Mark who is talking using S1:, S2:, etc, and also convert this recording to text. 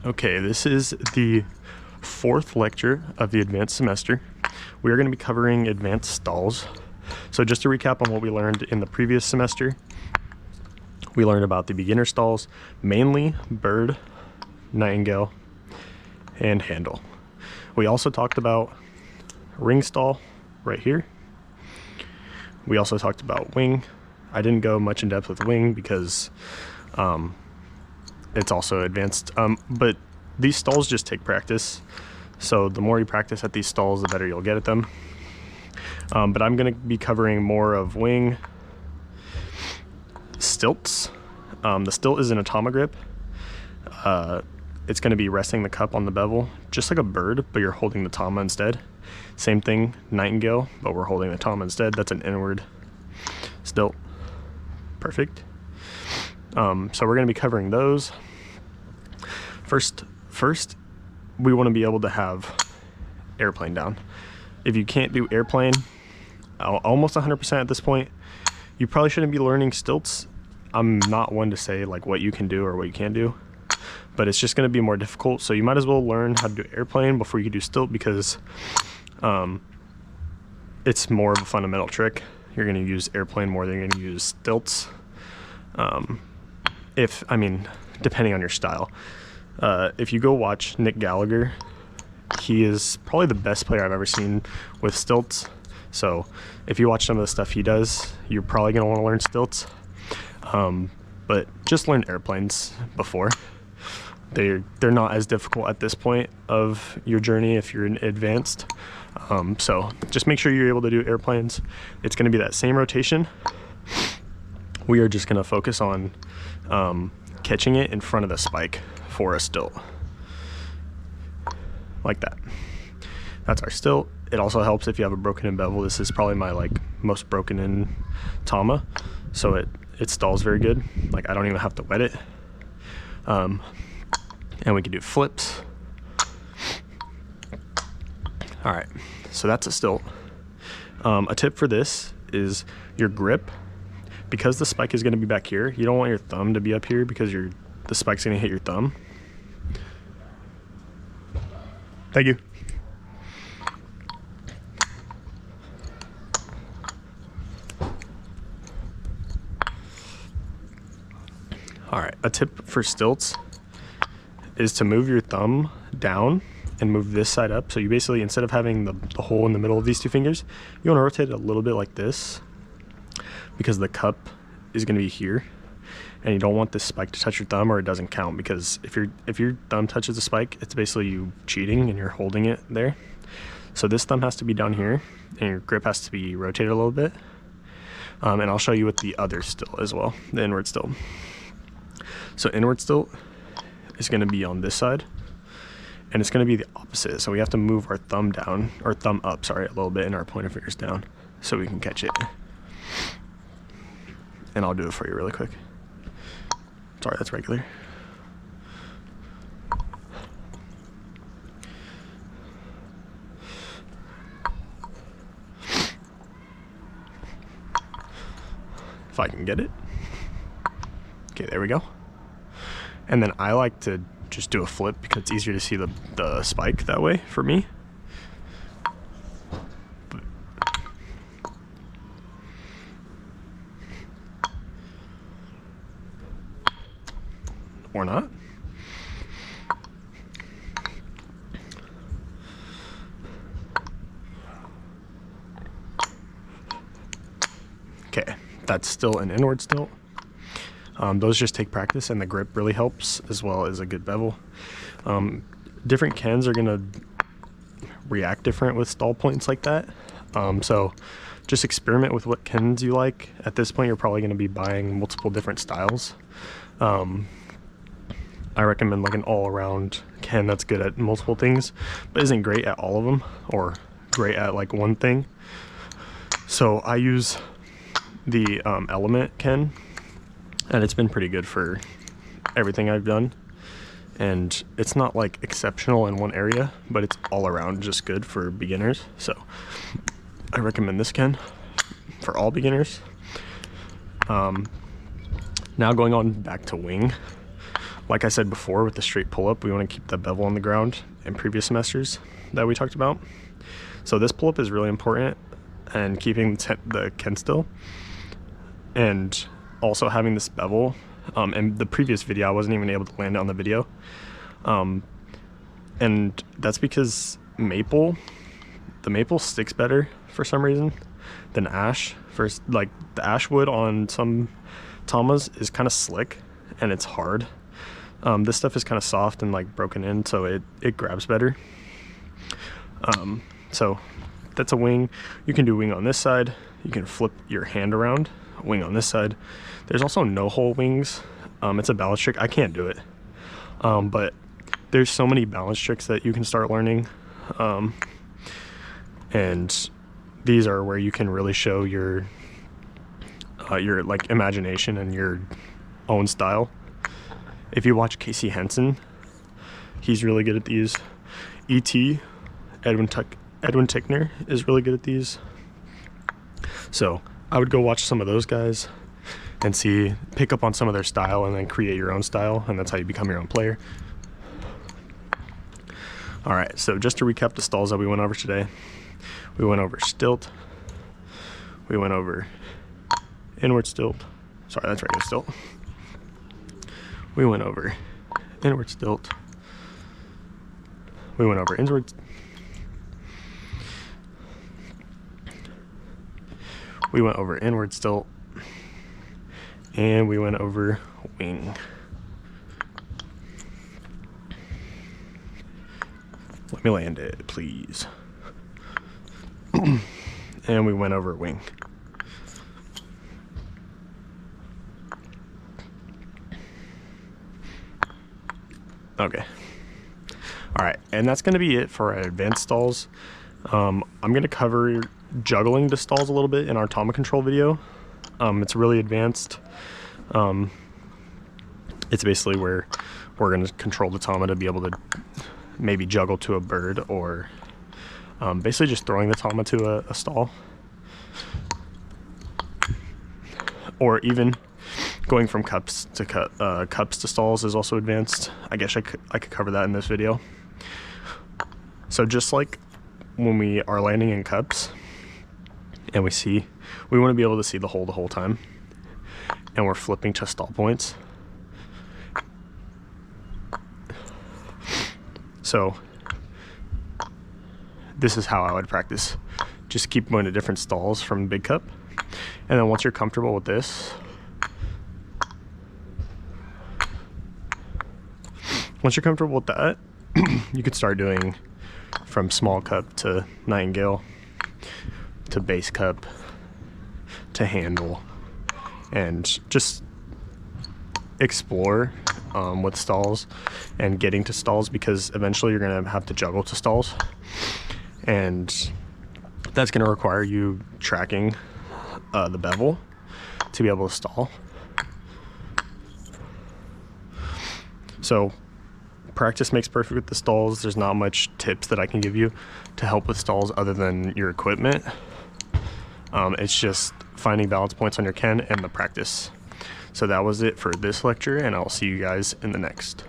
S1: Okay, this is the fourth lecture of the advanced semester. We are going to be covering advanced stalls. So just to recap on what we learned in the previous semester, we learned about the beginner stalls, mainly bird, nightingale, and handle. We also talked about ring stall right here. We also talked about wing. I didn't go much in depth with wing because it's also advanced, but these stalls just take practice. So the more you practice at these stalls, the better you'll get at them. But I'm going to be covering more of wing, stilts. The stilt is an atama grip. It's going to be resting the cup on the bevel, just like a bird, but you're holding the tama instead. Same thing, nightingale, but we're holding the tama instead. That's an inward stilt. Perfect. So we're going to be covering those. First, we want to be able to have airplane down. If you can't do airplane, almost 100% at this point, you probably shouldn't be learning stilts. I'm not one to say like what you can do or what you can't do, but it's just going to be more difficult. So you might as well learn how to do airplane before you can do stilt, because it's more of a fundamental trick. You're going to use airplane more than you're going to use stilts. Depending on your style. If you go watch Nick Gallagher, he is probably the best player I've ever seen with stilts. So if you watch some of the stuff he does, you're probably going to want to learn stilts. But just learn airplanes before. They're not as difficult at this point of your journey if you're advanced. So just make sure you're able to do airplanes. It's going to be that same rotation. We are just going to focus on catching it in front of the spike for a stilt, like that. That's our stilt. It also helps if you have a broken in bevel. This is probably my most broken in tama, so it stalls very good. Like, I don't even have to wet it. And we can do flips. All right, so that's a stilt. A tip for this is your grip. Because the spike is going to be back here, you don't want your thumb to be up here because the spike's going to hit your thumb. Thank you. All right, a tip for stilts is to move your thumb down and move this side up. So you basically, instead of having the hole in the middle of these two fingers, you want to rotate it a little bit like this, because the cup is going to be here, and you don't want this spike to touch your thumb or it doesn't count, because if your thumb touches the spike, it's basically you cheating and you're holding it there. So this thumb has to be down here and your grip has to be rotated a little bit. And I'll show you with the other stilt as well, the inward stilt. So inward stilt is going to be on this side, and it's going to be the opposite. So we have to move our thumb down, or thumb up, sorry, a little bit, and our pointer fingers down so we can catch it. And I'll do it for you really quick. Sorry, that's regular. If I can get it. Okay, there we go. And then I like to just do a flip because it's easier to see the spike that way for me. Or not. Okay, that's still an inward stilt. Those just take practice, and the grip really helps, as well as a good bevel. Different Kens are gonna react different with stall points like that. So just experiment with what Kens you like. At this point, you're probably gonna be buying multiple different styles. I recommend like an all-around Ken that's good at multiple things, but isn't great at all of them, or great at like one thing. So I use the Element Ken, and it's been pretty good for everything I've done. And it's not like exceptional in one area, but it's all around just good for beginners. So I recommend this Ken for all beginners. Now going on back to wing. Like I said before with the straight pull-up, we want to keep the bevel on the ground in previous semesters that we talked about. So this pull-up is really important, and keeping the Ken still, and also having this bevel. In the previous video, I wasn't even able to land it on the video. And that's because the maple sticks better for some reason than ash. Like the ash wood on some tamas is kind of slick and it's hard. This stuff is kind of soft and like broken in, so it grabs better. So that's a wing. You can do wing on this side. You can flip your hand around, wing on this side. There's also no hole wings. It's a balance trick. I can't do it, but there's so many balance tricks that you can start learning, and these are where you can really show your like imagination and your own style. If you watch Casey Henson, he's really good at these. Edwin Tickner is really good at these. So I would go watch some of those guys and pick up on some of their style and then create your own style, and that's how you become your own player. All right, so just to recap the stalls that we went over today, we went over stilt, we went over inward stilt, sorry, that's regular stilt. We went over inward stilt, we went over inward, we went over inward stilt, and we went over wing. Let me land it, please. And we went over wing. Okay. All right, and that's gonna be it for our advanced stalls. I'm gonna cover juggling the stalls a little bit in our Tama control video. It's really advanced. It's basically where we're gonna control the Tama to be able to maybe juggle to a bird, or basically just throwing the Tama to a stall, or even going from cups to stalls is also advanced. I guess I could cover that in this video. So just like when we are landing in cups and we want to be able to see the hole the whole time, and we're flipping to stall points. So this is how I would practice. Just keep going to different stalls from big cup, and then once you're comfortable with this, you could start doing from small cup to nightingale to base cup to handle, and just explore with stalls and getting to stalls, because eventually you're going to have to juggle to stalls, and that's going to require you tracking the bevel to be able to stall. So practice makes perfect with the stalls. There's not much tips that I can give you to help with stalls other than your equipment. It's just finding balance points on your Ken and the practice. So that was it for this lecture, and I'll see you guys in the next.